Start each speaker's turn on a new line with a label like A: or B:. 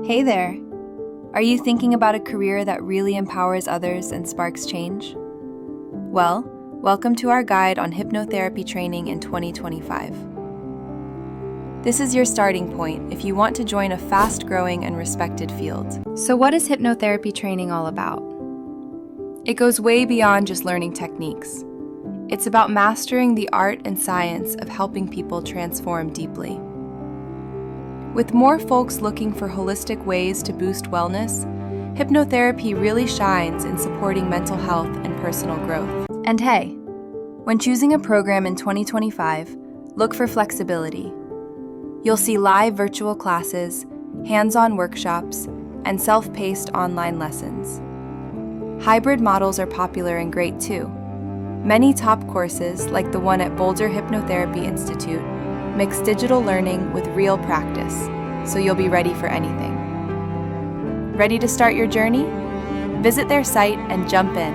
A: Hey there! Are you thinking about a career that really empowers others and sparks change? Well, welcome to our guide on hypnotherapy training in 2025. This is your starting point if you want to join a fast-growing and respected field. So what is hypnotherapy training all about? It goes way beyond just learning techniques. It's about mastering the art and science of helping people transform deeply. With more folks looking for holistic ways to boost wellness, hypnotherapy really shines in supporting mental health and personal growth. And hey, when choosing a program in 2025, look for flexibility. You'll see live virtual classes, hands-on workshops, and self-paced online lessons. Hybrid models are popular and great too. Many top courses, like the one at Boulder Hypnotherapy Institute, mix digital learning with real practice, so you'll be ready for anything. Ready to start your journey? Visit their site and jump in.